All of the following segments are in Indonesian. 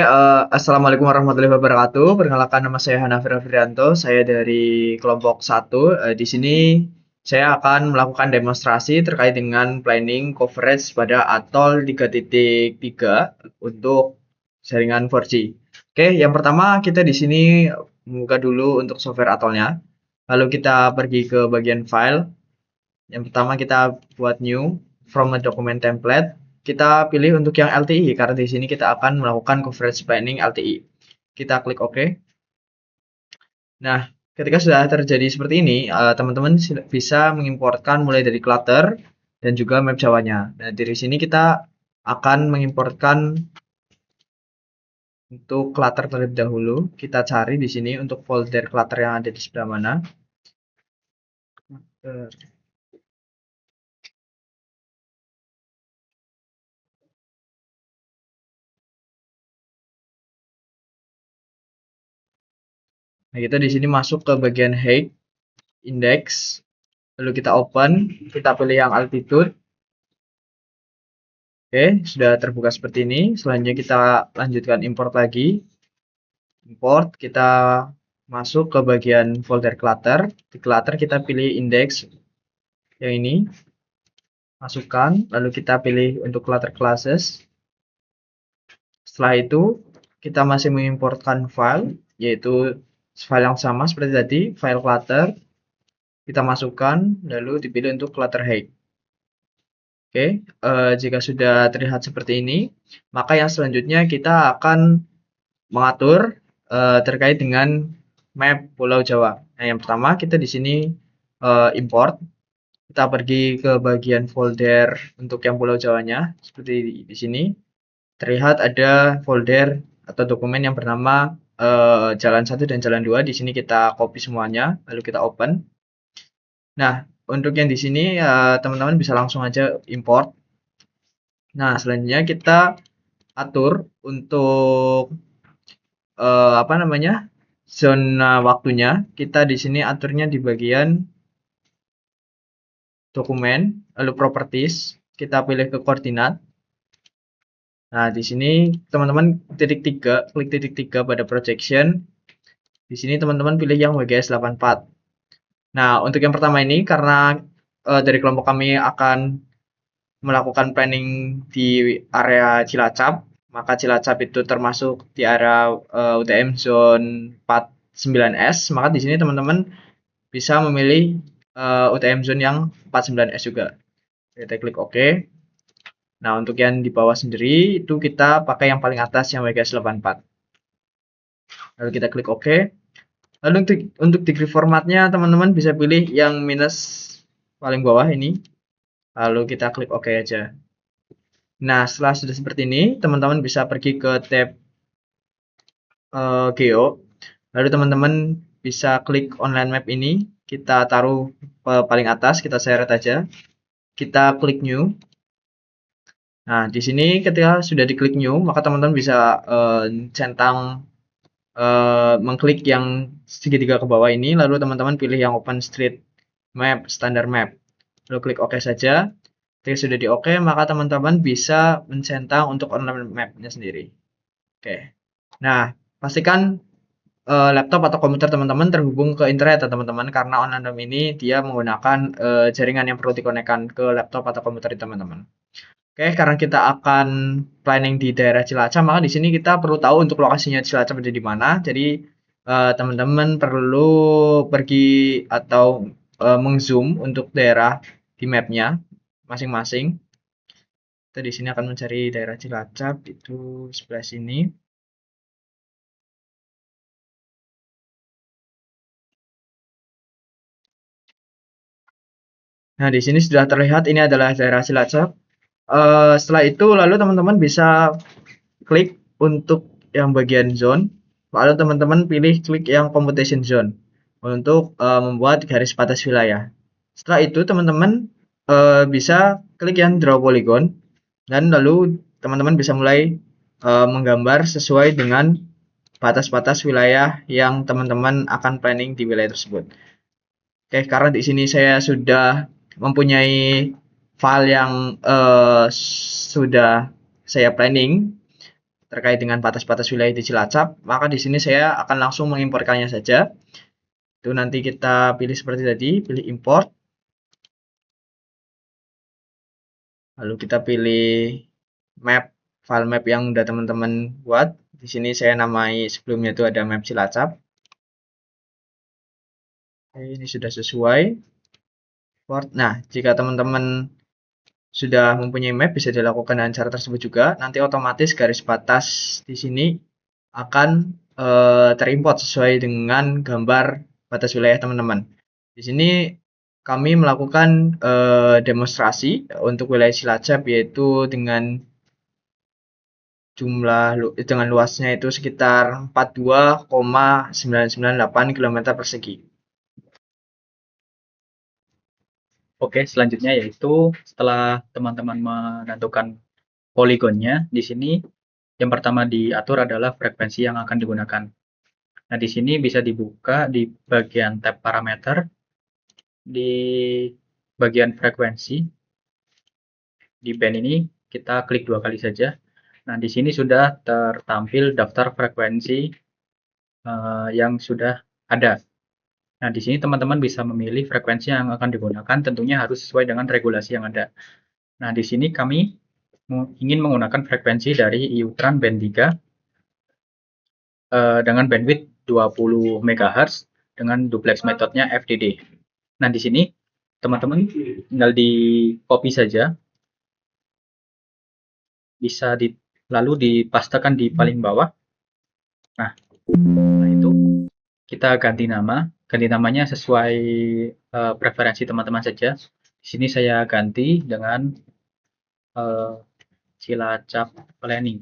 Assalamualaikum warahmatullahi wabarakatuh. Perkenalkan nama saya Hanafi Rafrianto. Saya dari kelompok 1. Di sini saya akan melakukan demonstrasi terkait dengan planning coverage pada Atol 3.3 untuk jaringan 4G. Yang pertama kita di sini buka dulu untuk software Atolnya. Lalu kita pergi ke bagian file. Yang pertama kita buat new from a document template. Kita pilih untuk yang LTI karena di sini kita akan melakukan coverage planning LTI. Kita klik OK. Nah, ketika sudah terjadi seperti ini, teman-teman bisa mengimportkan mulai dari clutter dan juga map Jawanya. Nah, dari sini kita akan mengimportkan untuk clutter terlebih dahulu. Kita cari di sini untuk folder clutter yang ada di sebelah mana. Nah, kita di sini masuk ke bagian height, index, lalu kita open, kita pilih yang altitude. Oke, sudah terbuka seperti ini. Selanjutnya kita lanjutkan import lagi. Import, kita masuk ke bagian folder clutter. Di clutter kita pilih index yang ini. Masukkan, lalu kita pilih untuk clutter classes. Setelah itu, kita masih mengimportkan file, yaitu file yang sama seperti tadi, file clutter. Kita masukkan, lalu dipilih untuk clutter height. Oke, jika sudah terlihat seperti ini, maka yang selanjutnya kita akan mengatur terkait dengan map Pulau Jawa. Nah, yang pertama kita di sini import. Kita pergi ke bagian folder untuk yang Pulau Jawanya, seperti di sini. Terlihat ada folder atau dokumen yang bernama Jalan 1 dan Jalan 2. Di sini kita copy semuanya, lalu kita open. Nah, untuk yang di sini teman-teman bisa langsung aja import. Nah, selanjutnya kita atur untuk apa namanya, zona waktunya. Kita di sini aturnya di bagian dokumen, lalu properties, kita pilih ke koordinat. Nah, di sini teman-teman klik titik 3 pada projection. Di sini teman-teman pilih yang WGS 84. Nah, untuk yang pertama ini karena dari kelompok kami akan melakukan planning di area Cilacap, maka Cilacap itu termasuk di area UTM zone 49S, maka di sini teman-teman bisa memilih UTM zone yang 49S juga. Kita klik OK. Nah, untuk yang di bawah sendiri itu kita pakai yang paling atas yang WGS 84. Lalu kita klik OK. Lalu untuk degree formatnya teman-teman bisa pilih yang minus paling bawah ini. Lalu kita klik OK aja. Nah, setelah sudah seperti ini, teman-teman bisa pergi ke tab Geo. Lalu teman-teman bisa klik online map ini. Kita taruh paling atas, kita seret aja. Kita klik new. Nah, di sini ketika sudah diklik new, maka teman-teman bisa centang mengklik yang segitiga ke bawah ini, lalu teman-teman pilih yang Open Street Map, Standard Map. Lalu klik OK saja. Ketika sudah di OK, maka teman-teman bisa mencentang untuk online map-nya sendiri. Oke. Nah, pastikan laptop atau komputer teman-teman terhubung ke internet ya teman-teman, karena online map ini dia menggunakan jaringan yang perlu dikonekkan ke laptop atau komputer teman-teman. Oke, karena kita akan planning di daerah Cilacap, maka di sini kita perlu tahu untuk lokasinya Cilacap ada di mana. Jadi teman-teman perlu pergi atau mengzoom untuk daerah di mapnya masing-masing. Kita di sini akan mencari daerah Cilacap itu sebelah sini. Nah, di sini sudah terlihat ini adalah daerah Cilacap. Setelah itu lalu teman-teman bisa klik untuk yang bagian zone, lalu teman-teman pilih klik yang computation zone untuk membuat garis batas wilayah. Setelah itu teman-teman bisa klik yang draw polygon dan lalu teman-teman bisa mulai menggambar sesuai dengan batas-batas wilayah yang teman-teman akan planning di wilayah tersebut. Oke, karena di sini saya sudah mempunyai file yang sudah saya planning, terkait dengan batas-batas wilayah di Cilacap, maka di sini saya akan langsung mengimporkannya saja. Itu nanti kita pilih seperti tadi, pilih import. Lalu kita pilih map, file map yang udah teman-teman buat. Di sini saya namai sebelumnya itu ada map Cilacap. Oke, ini sudah sesuai. Nah, jika teman-teman sudah mempunyai map, bisa dilakukan dengan cara tersebut juga. Nanti otomatis garis batas di sini akan terimport sesuai dengan gambar batas wilayah teman-teman. Di sini kami melakukan demonstrasi untuk wilayah Cilacap, yaitu dengan dengan luasnya itu sekitar 42,998 km persegi. Oke, selanjutnya yaitu setelah teman-teman menentukan poligonnya, di sini yang pertama diatur adalah frekuensi yang akan digunakan. Nah, di sini bisa dibuka di bagian tab parameter, di bagian frekuensi, di band ini kita klik 2 kali saja. Nah, di sini sudah tertampil daftar frekuensi yang sudah ada. Nah, di sini teman-teman bisa memilih frekuensi yang akan digunakan, tentunya harus sesuai dengan regulasi yang ada. Nah, di sini kami ingin menggunakan frekuensi dari iUtran band 3 dengan bandwidth 20 MHz dengan duplex metodenya FDD. Nah, di sini teman-teman tinggal di copy saja, bisa lalu dipastekan di paling bawah. Nah, setelah itu kita ganti nama. Ganti namanya sesuai preferensi teman-teman saja. Di sini saya ganti dengan Cilacap Planning.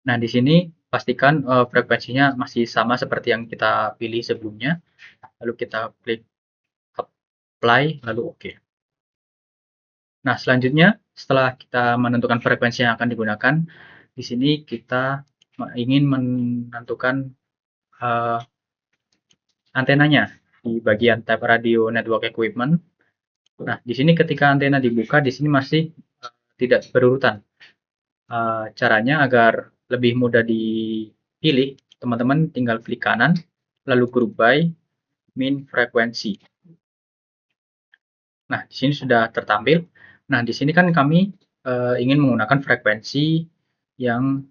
Nah, di sini pastikan frekuensinya masih sama seperti yang kita pilih sebelumnya. Lalu kita klik apply, lalu OK. Nah, selanjutnya setelah kita menentukan frekuensi yang akan digunakan, di sini kita ingin menentukan antenanya di bagian tab Radio Network Equipment. Nah, di sini ketika antena dibuka, di sini masih tidak berurutan. Caranya agar lebih mudah dipilih, teman-teman tinggal klik kanan, lalu group by min frekuensi. Nah, di sini sudah tertampil. Nah, di sini kan kami ingin menggunakan frekuensi yang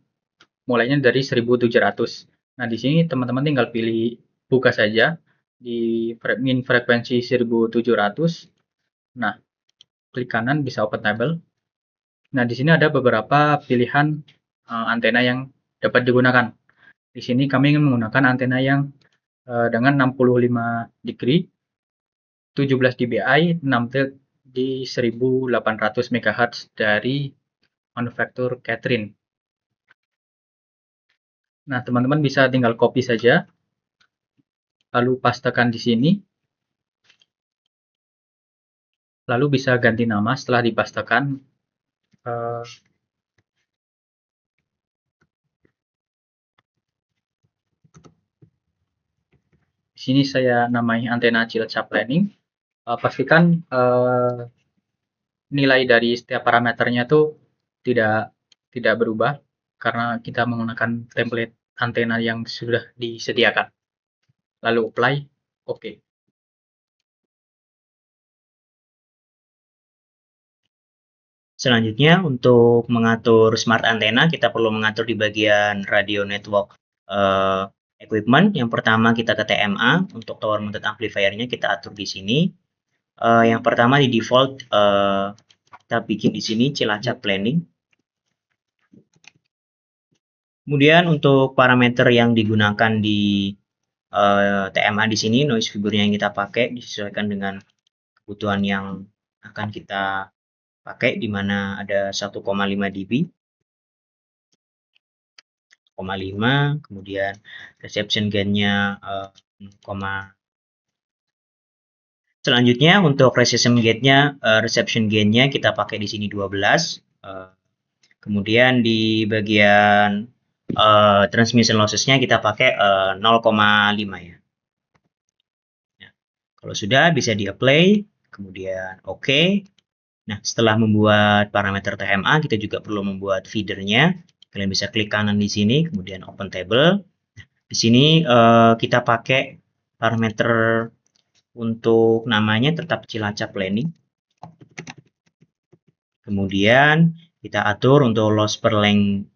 mulainya dari 1700. Nah, di sini teman-teman tinggal pilih buka saja di min frekuensi 1700. Nah, klik kanan bisa open table. Nah, di sini ada beberapa pilihan antena yang dapat digunakan. Di sini kami ingin menggunakan antena yang dengan 65 degree, 17 dBi, 6 tilt di 1800 MHz dari manufaktur Catherine. Nah, teman-teman bisa tinggal copy saja, lalu pastekan di sini, lalu bisa ganti nama setelah dipastekan. Di sini saya namai antena Cilacap Planning. Pastikan nilai dari setiap parameternya itu tidak berubah karena kita menggunakan template antena yang sudah disediakan. Lalu apply, OK. Selanjutnya untuk mengatur smart antena kita perlu mengatur di bagian radio network equipment. Yang pertama kita ke TMA, untuk tower mounted amplifiernya kita atur di sini. Yang pertama di default kita bikin di sini Cilacap Planning. Kemudian untuk parameter yang digunakan di TMA di sini, noise figure yang kita pakai disesuaikan dengan kebutuhan yang akan kita pakai, di mana ada 1,5 dB, 0,5, kemudian reception gain-nya Selanjutnya untuk reception gain-nya kita pakai di sini 12. Kemudian di bagian transmission losses-nya kita pakai 0,5 ya. Kalau sudah bisa di apply, kemudian OK. Nah, setelah membuat parameter TMA, kita juga perlu membuat feedernya. Kalian bisa klik kanan di sini, kemudian open table. Di sini kita pakai parameter untuk namanya tetap Cilacap Planning. Kemudian kita atur untuk loss per length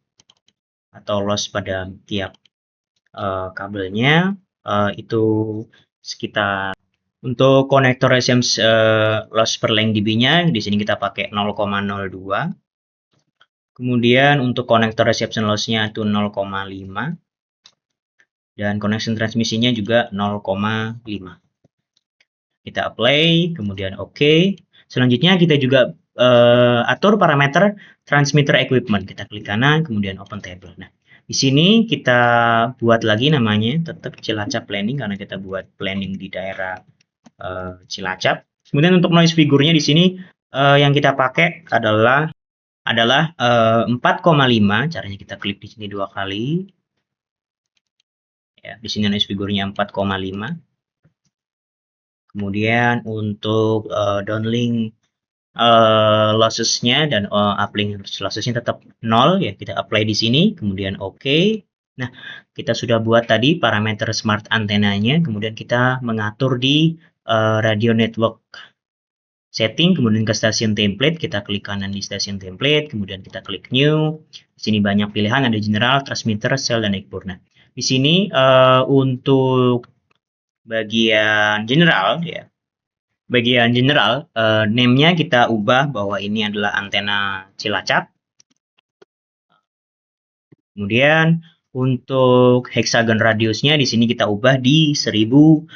atau loss pada tiap kabelnya itu sekitar. Untuk konektor SMS loss per length dB-nya di sini kita pakai 0,02. Kemudian untuk konektor reception loss-nya itu 0,5 dan connection transmisinya juga 0,5. Kita apply, kemudian OK. Selanjutnya kita juga atur parameter transmitter equipment. Kita klik kanan, kemudian open table. Nah, di sini kita buat lagi namanya tetap Cilacap Planning karena kita buat planning di daerah Cilacap. Kemudian untuk noise figure-nya di sini yang kita pakai adalah 4,5. Caranya kita klik di sini 2 kali. Ya, di sini noise figure-nya 4,5. Kemudian untuk downlink losses-nya dan uplink losses-nya tetap 0 ya, kita apply di sini, kemudian OK. Nah, kita sudah buat tadi parameter smart antenanya, kemudian kita mengatur di radio network setting, kemudian ke stasiun template, kita klik kanan di stasiun template, kemudian kita klik new. Di sini banyak pilihan, ada general, transmitter, cell, dan ekspor. Nah, di sini untuk bagian general ya. Bagian general, name-nya kita ubah bahwa ini adalah antena Cilacap. Kemudian untuk hexagon radiusnya di sini kita ubah di 1170.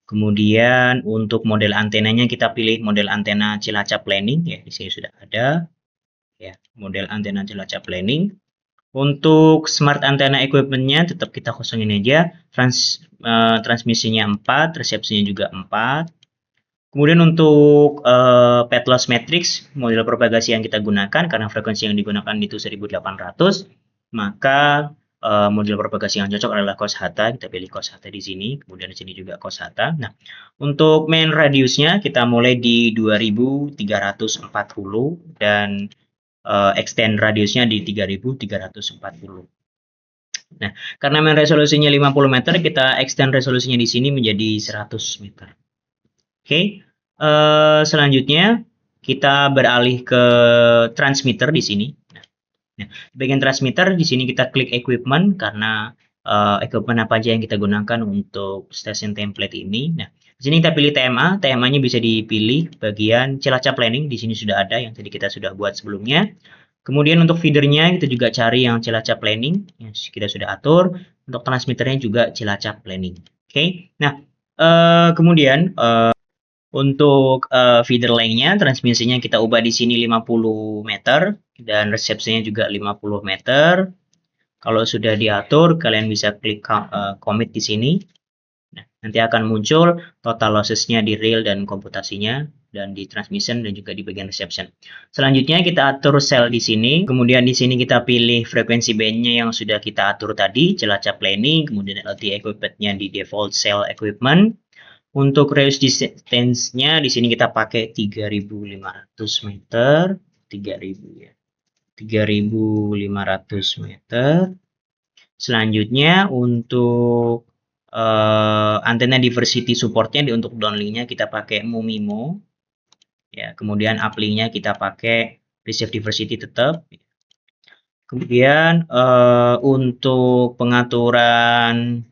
Kemudian untuk model antenanya kita pilih model antena Cilacap Planning ya, di sini sudah ada ya, model antena Cilacap Planning. Untuk smart antenna equipment-nya tetap kita kosongin aja. Transmisinya 4, resepsinya juga 4. Kemudian untuk path loss matrix, model propagasi yang kita gunakan karena frekuensi yang digunakan itu 1800, maka model propagasi yang cocok adalah cos theta. Kita pilih cos theta di sini, kemudian di sini juga cos theta. Nah, untuk main radiusnya kita mulai di 2340 dan extend radiusnya di 3340. Nah, karena main resolusinya 50 meter, kita extend resolusinya di sini menjadi 100 meter. Oke, selanjutnya kita beralih ke transmitter di sini. Nah, di bagian transmitter di sini kita klik equipment karena equipment apa aja yang kita gunakan untuk stasiun template ini. Nah, di sini kita pilih TMA. TMA-nya bisa dipilih bagian Cilacap Planning. Di sini sudah ada yang tadi kita sudah buat sebelumnya. Kemudian untuk feedernya kita juga cari yang Cilacap Planning. Yang kita sudah atur. Untuk transmitternya juga Cilacap Planning. Oke. Nah, kemudian untuk feeder length-nya, transmisinya kita ubah di sini 50 meter dan resepsinya juga 50 meter. Kalau sudah diatur, kalian bisa klik commit di sini. Nah, nanti akan muncul total losses-nya di real dan komputasinya dan di transmission dan juga di bagian reception. Selanjutnya kita atur cell di sini. Kemudian di sini kita pilih frekuensi band-nya yang sudah kita atur tadi, Cilacap Planning, kemudian LTE equipment-nya di default cell equipment. Untuk radius distance-nya di sini kita pakai 3500 meter, 3000 ya. 3500 meter. Selanjutnya untuk antena diversity support-nya untuk downlink-nya kita pakai MUMIMO. Ya, kemudian uplink-nya kita pakai receive diversity tetap. Kemudian untuk pengaturan.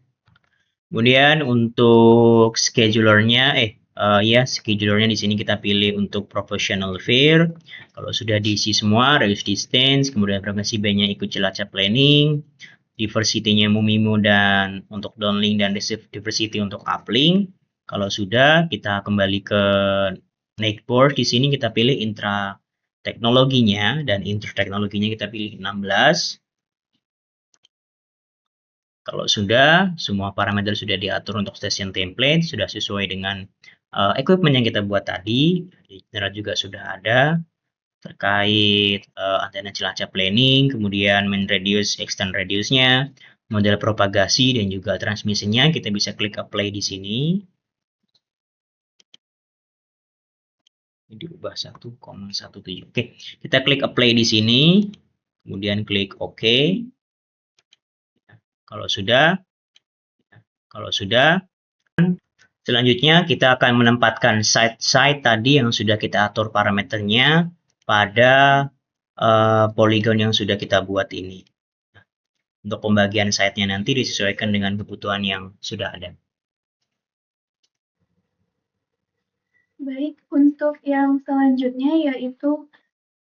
Kemudian untuk schedulernya, schedulernya di sini kita pilih untuk professional fair. Kalau sudah diisi semua, radius distance, kemudian frekuensi band-nya ikut Cilacap Planning, diversity-nya MUMIMO dan untuk downlink dan receive diversity untuk uplink. Kalau sudah, kita kembali ke network. Di sini kita pilih intra teknologinya dan interteknologinya kita pilih 16. Kalau sudah, semua parameter sudah diatur untuk stasiun template, sudah sesuai dengan equipment yang kita buat tadi, general juga sudah ada, terkait antena Cilacap Planning, kemudian main radius, extend radiusnya, model propagasi, dan juga transmisinya, kita bisa klik apply di sini. Ini diubah 1,17. Oke, kita klik apply di sini, kemudian klik OK. Kalau sudah, selanjutnya kita akan menempatkan site tadi yang sudah kita atur parameternya pada poligon yang sudah kita buat ini. Untuk pembagian site-nya nanti disesuaikan dengan kebutuhan yang sudah ada. Baik, untuk yang selanjutnya yaitu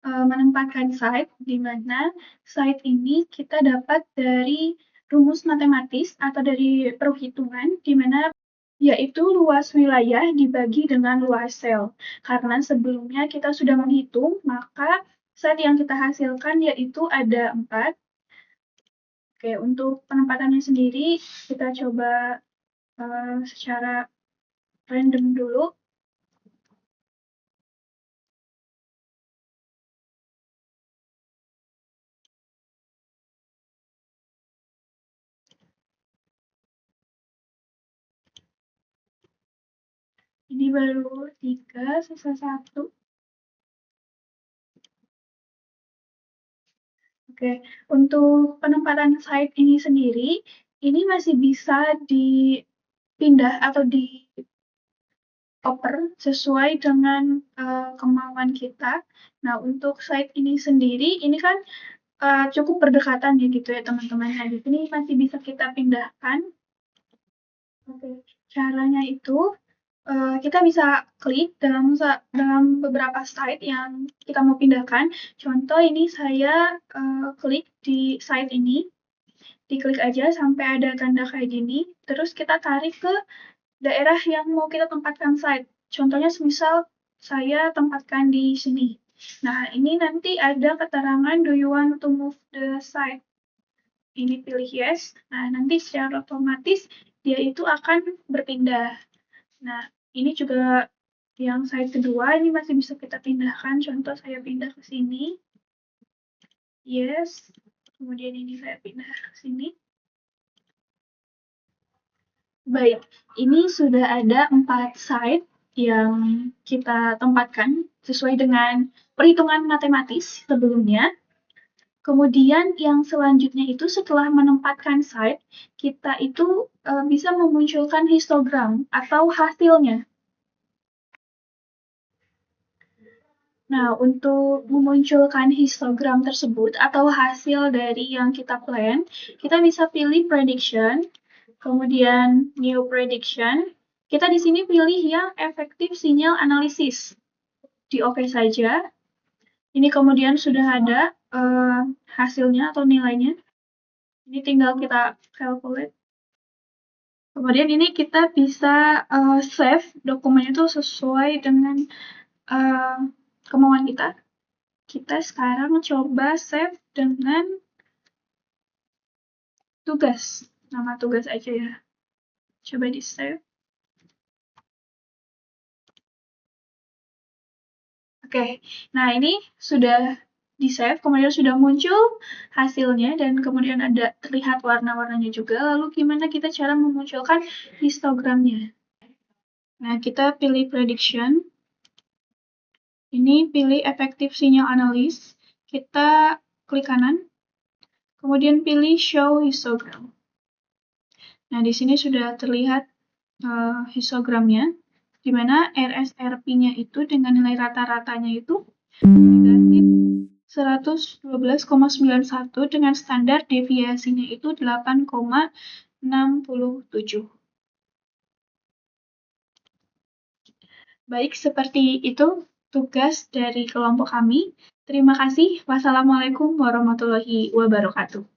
menempatkan site, di mana site ini kita dapat dari rumus matematis atau dari perhitungan, di mana yaitu luas wilayah dibagi dengan luas sel. Karena sebelumnya kita sudah menghitung, maka site yang kita hasilkan yaitu ada 4. Oke, untuk penempatannya sendiri, kita coba secara random dulu. Ini baru 3, sisa 1. Oke, untuk penempatan site ini sendiri, ini masih bisa dipindah atau dioper sesuai dengan kemauan kita. Nah, untuk site ini sendiri, ini kan cukup berdekatan ya gitu ya teman-teman. Nah, di sini masih bisa kita pindahkan. Oke, caranya itu kita bisa klik dalam beberapa site yang kita mau pindahkan. Contoh ini saya klik di site ini, diklik aja sampai ada tanda kayak gini, terus kita tarik ke daerah yang mau kita tempatkan site. Contohnya semisal saya tempatkan di sini. Nah, ini nanti ada keterangan do you want to move the site. Ini pilih yes. Nah, nanti secara otomatis dia itu akan berpindah. Nah, ini juga yang site kedua, ini masih bisa kita pindahkan. Contoh saya pindah ke sini. Yes. Kemudian ini saya pindah ke sini. Baik, ini sudah ada 4 site yang kita tempatkan sesuai dengan perhitungan matematis sebelumnya. Kemudian yang selanjutnya itu setelah menempatkan site, kita itu bisa memunculkan histogram atau hasilnya. Nah, untuk memunculkan histogram tersebut atau hasil dari yang kita plan, kita bisa pilih prediction, kemudian new prediction. Kita di sini pilih yang efektif sinyal analisis. Di OK saja. Ini kemudian sudah ada hasilnya atau nilainya. Ini tinggal kita calculate. Kemudian ini kita bisa save dokumen itu sesuai dengan kemauan kita. Kita sekarang coba save dengan tugas. Nama tugas aja ya. Coba di save. Oke, nah ini sudah di-save, kemudian sudah muncul hasilnya, dan kemudian ada terlihat warna-warnanya juga. Lalu gimana kita cara memunculkan histogramnya? Nah, kita pilih prediction. Ini pilih effective signal analysis. Kita klik kanan. Kemudian pilih show histogram. Nah, di sini sudah terlihat histogramnya, di mana RSRP-nya itu dengan nilai rata-ratanya itu negatif 112,91 dengan standar deviasinya itu 8,67. Baik, seperti itu tugas dari kelompok kami. Terima kasih. Wassalamualaikum warahmatullahi wabarakatuh.